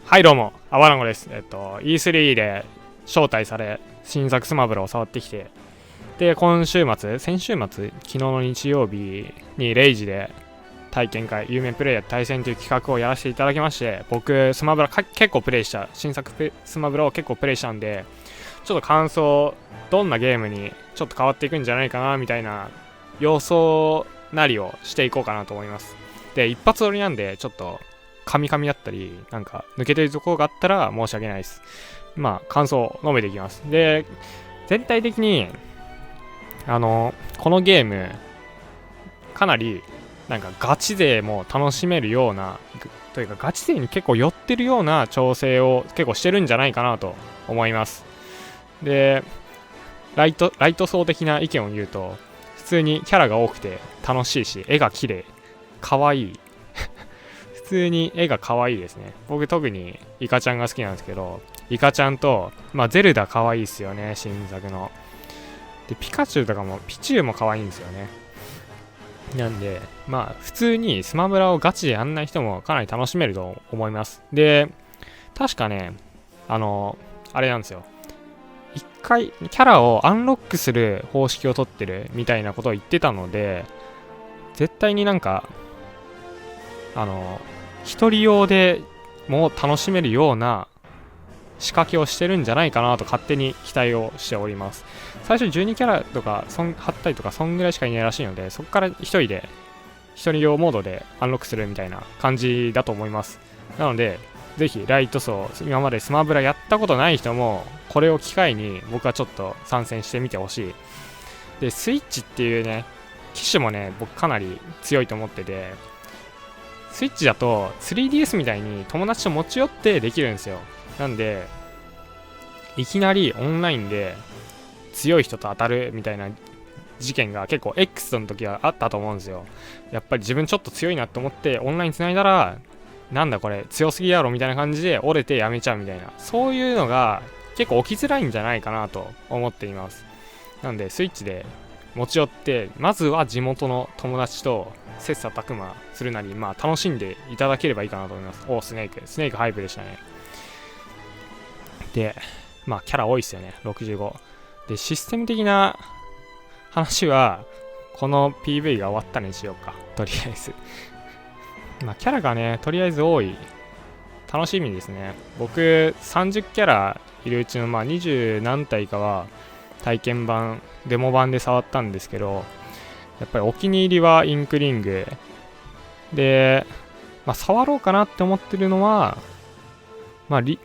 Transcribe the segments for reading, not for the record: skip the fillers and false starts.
はいどうも、あわらごです。E3 で招待され、新作スマブラを触ってきて、で、先週末、昨日の日曜日にレイジで体験会、有名プレイヤー対戦という企画をやらせていただきまして、僕、スマブラ結構プレイした、新作スマブラを結構プレイしたんで、ちょっと感想、どんなゲームにちょっと変わっていくんじゃないかな、みたいな予想なりをしていこうかなと思います。で、一発撮りなんで、ちょっと、カミカミだったり、なんか抜けてるところがあったら申し訳ないです。まあ、感想を述べていきます。で、全体的に、このゲーム、かなり、なんかガチ勢も楽しめるような、というかガチ勢に結構寄ってるような調整を結構してるんじゃないかなと思います。で、ライト層的な意見を言うと、普通にキャラが多くて楽しいし、絵が綺麗、可愛い普通に絵が可愛いですね。僕特にイカちゃんが好きなんですけど、イカちゃんと、まあゼルダ可愛いですよね、新作の。で、ピカチュウとかも、ピチュウも可愛いんですよね。なんで、まあ普通にスマブラをガチでやんない人もかなり楽しめると思います。で、確かね、あれなんですよ。一回キャラをアンロックする方式を取ってるみたいなことを言ってたので、絶対になんか、一人用でも楽しめるような仕掛けをしてるんじゃないかなと勝手に期待をしております。最初12キャラとか貼ったりとかそんぐらいしかいないらしいので、そこから一人用モードでアンロックするみたいな感じだと思います。なのでぜひライト層、今までスマブラやったことない人もこれを機会に僕はちょっと参戦してみてほしい。でスイッチっていうね機種もね僕かなり強いと思ってて、スイッチだと 3DS みたいに友達と持ち寄ってできるんですよ。なんでいきなりオンラインで強い人と当たるみたいな事件が結構 X の時はあったと思うんですよ。やっぱり自分ちょっと強いなと思ってオンライン繋いだら、なんだこれ強すぎやろみたいな感じで折れてやめちゃうみたいな、そういうのが結構起きづらいんじゃないかなと思っています。なんでスイッチで持ち寄ってまずは地元の友達と切磋琢磨するなり、まあ楽しんでいただければいいかなと思います。スネークハイプでしたね。で、まあキャラ多いっすよね、65。で、システム的な話は、この PV が終わったにしようか、とりあえず。まあキャラがね、とりあえず多い。楽しみですね。僕、30キャラいるうちの、まあ20何体かは、体験版、デモ版で触ったんですけど、やっぱりお気に入りはインクリングで、まあ、触ろうかなって思ってるのは、まあ、ミ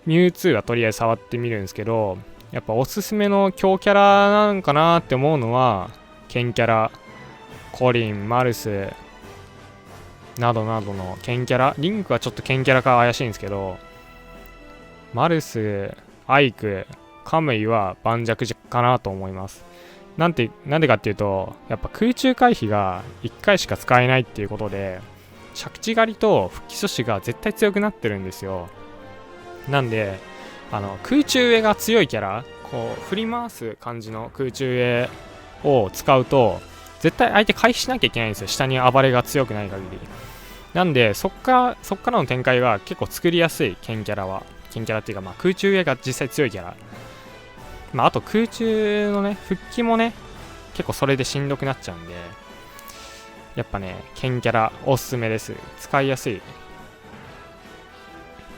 ュウツーはとりあえず触ってみるんですけど、やっぱおすすめの強キャラなんかなって思うのは、ケンキャラ、コリン、マルス、などなどのケンキャラ、リンクはちょっとケンキャラか怪しいんですけど、マルス、アイク、カムイは盤石かなと思います。なんでかっていうと、やっぱ空中回避が1回しか使えないっていうことで、着地狩りと復帰阻止が絶対強くなってるんですよ。なんで、空中上が強いキャラ、こう、振り回す感じの空中上を使うと、絶対相手回避しなきゃいけないんですよ。下に暴れが強くない限り。なんで、そっからの展開が結構作りやすい、ケンキャラは。ケンキャラっていうか、まあ空中上が実際強いキャラ。まあ、あと空中のね、復帰もね、結構それでしんどくなっちゃうんで、やっぱね、ケンキャラおすすめです。使いやすい。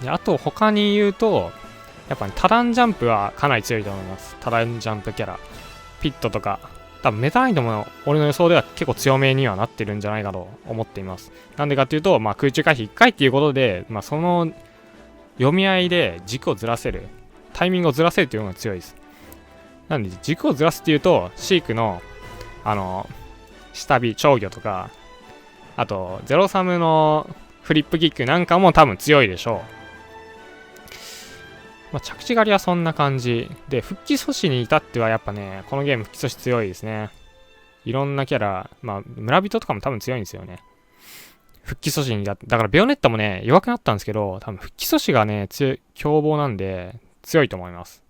で、あと他に言うと、やっぱね、多段ジャンプはかなり強いと思います。多段ジャンプキャラ。ピットとか、多分メタナイトも俺の予想では結構強めにはなってるんじゃないかと思っています。なんでかっていうと、まあ空中回避1回っていうことで、まあその読み合いで軸をずらせる、タイミングをずらせるっていうのが強いです。なんで軸をずらすっていうと、シークの下火、長魚とか、あとゼロサムのフリップキックなんかも多分強いでしょう。まあ、着地狩りはそんな感じで、復帰阻止に至ってはやっぱね、このゲーム復帰阻止強いですね。いろんなキャラ、まあ村人とかも多分強いんですよね。復帰阻止にだからベヨネットもね弱くなったんですけど、多分復帰阻止がね凶暴なんで強いと思います。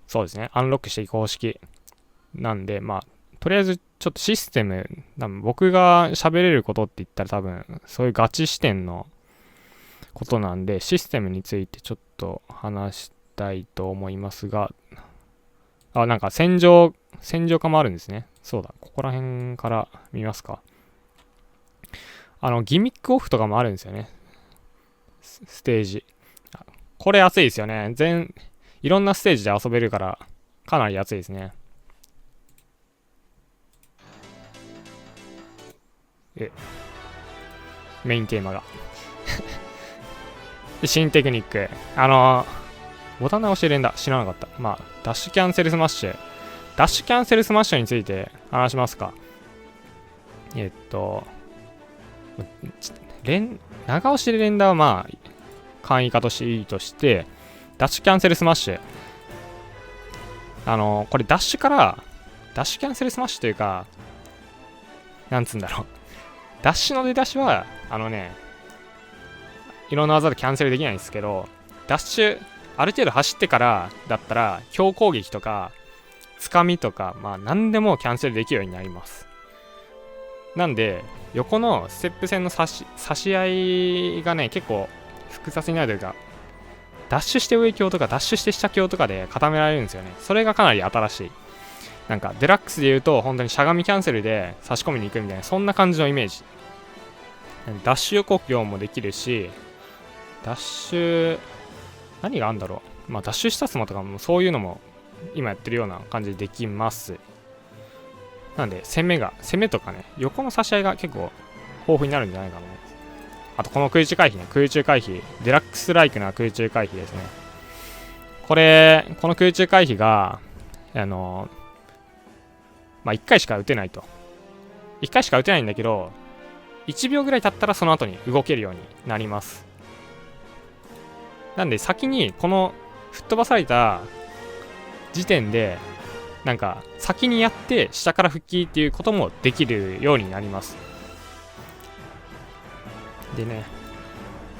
そうですね、アンロックしていく方式なんで、まあとりあえずちょっとシステム、多分僕が喋れることって言ったら多分そういうガチ視点のことなんで、システムについてちょっと話したいと思いますが、なんか戦場化もあるんですね。そうだ、ここら辺から見ますか。ギミックオフとかもあるんですよね。ステージ。これ熱いですよね。いろんなステージで遊べるから、かなり熱いですね。メインテーマが。新テクニック。ボタン直し連打知らなかった。まあ、ダッシュキャンセルスマッシュ。ダッシュキャンセルスマッシュについて話しますか。長押しで連打はまあ、簡易化としていいとして、ダッシュキャンセルスマッシュ。これダッシュキャンセルスマッシュというか、なんつうんだろう。ダッシュの出だしは、いろんな技でキャンセルできないんですけど、ダッシュ、ある程度走ってからだったら、強攻撃とか、つかみとか、まあ何でもキャンセルできるようになります。なんで、横のステップ線の差し合いがね、結構複雑になるというか、ダッシュして上強とか、ダッシュして下強とかで固められるんですよね。それがかなり新しい。なんか、デラックスで言うと、本当にしゃがみキャンセルで差し込みに行くみたいな、そんな感じのイメージ。ダッシュ予告業もできるし、ダッシュ、何があるんだろう。まあ、ダッシュしたスマとかもそういうのも今やってるような感じでできます。なんで、攻めとかね、横の差し合いが結構豊富になるんじゃないかな。あと、この空中回避ね、空中回避。デラックスライクな空中回避ですね。この空中回避が、まあ、1回しか打てないと。1回しか打てないんだけど、1秒ぐらい経ったらその後に動けるようになります。なんで先にこの吹っ飛ばされた時点でなんか先にやって下から復帰っていうこともできるようになります。でね、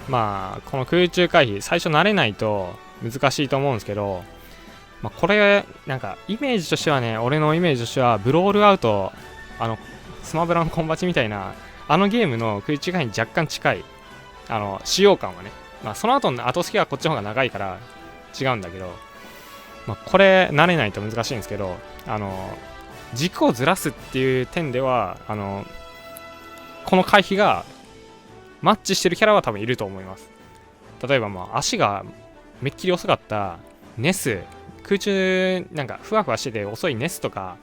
まあこの空中回避最初慣れないと難しいと思うんですけど、まあ、これなんかイメージとしてはね、俺のイメージとしてはブロールアウト、スマブラのコンバチみたいなゲームの空中回避に若干近い使用感はね、まあその後の後付けはこっちの方が長いから違うんだけど、まあこれ慣れないと難しいんですけど、軸をずらすっていう点ではこの回避がマッチしてるキャラは多分いると思います。例えばまあ足がめっきり遅かったネス、空中なんかふわふわしてて遅いネスとか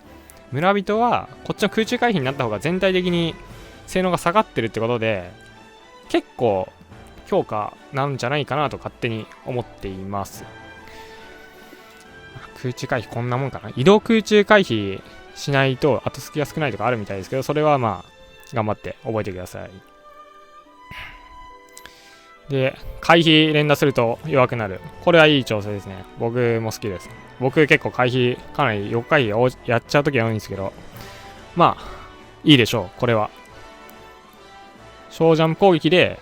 村人はこっちの空中回避になった方が全体的に性能が下がってるってことで結構評価なんじゃないかなと勝手に思っています。空中回避こんなもんかな。移動空中回避しないと後付きが少ないとかあるみたいですけど、それはまあ頑張って覚えてください。で、回避連打すると弱くなる。これはいい調整ですね。僕も好きです。僕結構回避かなり横回避やっちゃうときは多いんですけど、まあいいでしょう。これは小ジャンプ攻撃で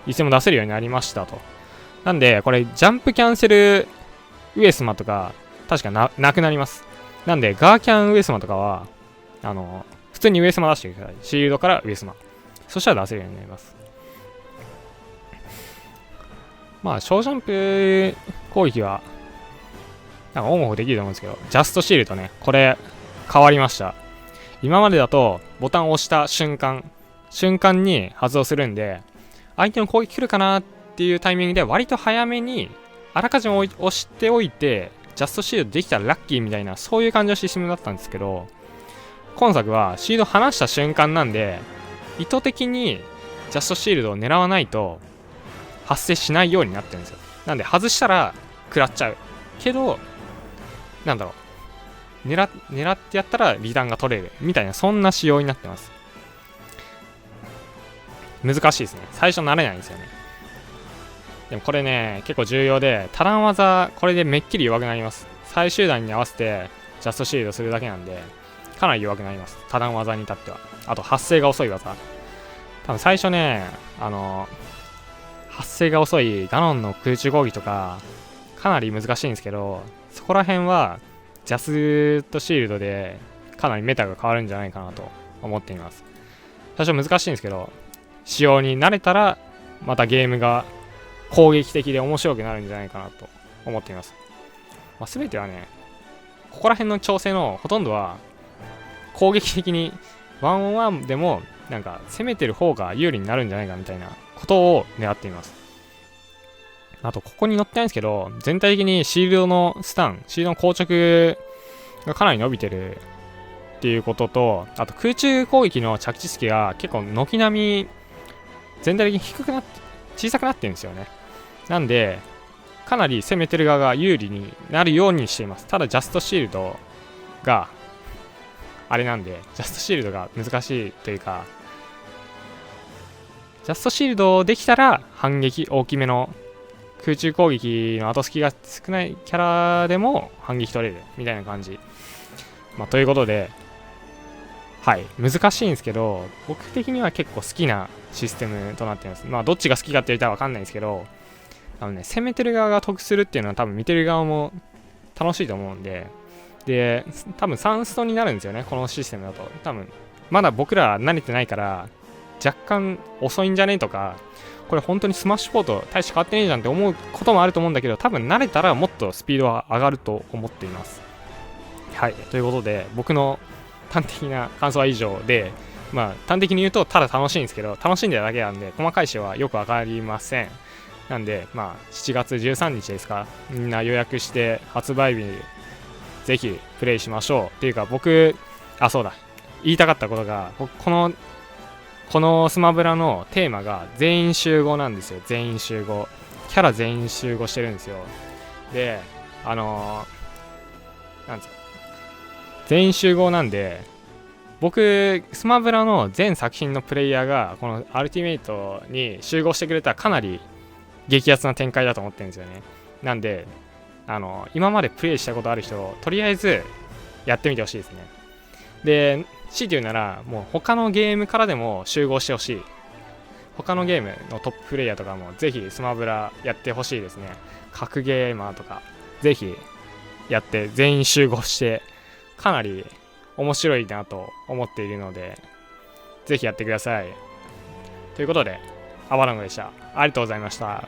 いつでも出せるようになりましたと。なんでこれジャンプキャンセル上スマとか確かなくなります。なんでガーキャン上スマとかは普通に上スマ出してください。シールドから上スマ、そしたら出せるようになります。まあ小ジャンプ攻撃はなんかオンオフできると思うんですけど、ジャストシールドね、これ変わりました。今までだとボタンを押した瞬間に発動するんで、相手の攻撃来るかなっていうタイミングで割と早めにあらかじめ押しておいてジャストシールドできたらラッキーみたいな、そういう感じのシステムだったんですけど、今作はシールド離した瞬間なんで意図的にジャストシールドを狙わないと発生しないようになってるんですよ。なんで外したら食らっちゃうけど、なんだろう、狙ってやったらリターンが取れるみたいな、そんな仕様になってます。難しいですね。最初慣れないんですよね。でもこれね結構重要で、多段技これでめっきり弱くなります。最終段に合わせてジャストシールドするだけなんでかなり弱くなります、多段技に至っては。あと発生が遅い技、多分最初ね発生が遅いガノンの空中攻撃とかかなり難しいんですけど、そこら辺はジャストシールドでかなりメタが変わるんじゃないかなと思っています。最初難しいんですけど、仕様に慣れたらまたゲームが攻撃的で面白くなるんじゃないかなと思っています。全てはね、ここら辺の調整のほとんどは攻撃的に 1on1 でもなんか攻めてる方が有利になるんじゃないかみたいなことを狙っています。あとここに載ってないんですけど、全体的にシールドのスタン、シールドの硬直がかなり伸びてるっていうことと、あと空中攻撃の着地隙が結構軒並み全体的に低くなって小さくなってるんですよね。なんでかなり攻めてる側が有利になるようにしています。ただジャストシールドがあれなんで、ジャストシールドが難しいというか、ジャストシールドできたら反撃大きめの空中攻撃の後隙が少ないキャラでも反撃取れるみたいな感じ。ということで、はい、難しいんですけど、僕的には結構好きなシステムとなっています。どっちが好きかって言ったら分かんないんですけど、攻めてる側が得するっていうのは多分見てる側も楽しいと思うんで、多分3ストになるんですよね、このシステムだと。多分、まだ僕ら慣れてないから、若干遅いんじゃねとか、これ本当にスマッシュポート大して変わってねえじゃんって思うこともあると思うんだけど、多分慣れたらもっとスピードは上がると思っています。はい、ということで、僕の端的な感想は以上で、端的に言うとただ楽しいんですけど、楽しんでるだけなんで、細かい仕様はよくわかりません。なんで、7月13日ですか、みんな予約して発売日にぜひプレイしましょう。っていうかそうだ、言いたかったことが、このスマブラのテーマが全員集合なんですよ。全員集合。キャラ全員集合してるんですよ。で、なんですか、全員集合なんで、僕、スマブラの全作品のプレイヤーがこのアルティメイトに集合してくれたらかなり激アツな展開だと思ってるんですよね。なんで、今までプレイしたことある人、とりあえずやってみてほしいですね。で、強いて言うなら、もう他のゲームからでも集合してほしい。他のゲームのトッププレイヤーとかもぜひスマブラやってほしいですね。格ゲーマーとか、ぜひやって全員集合して、かなり面白いなと思っているので、ぜひやってください。ということで、アバランゴでした。ありがとうございました。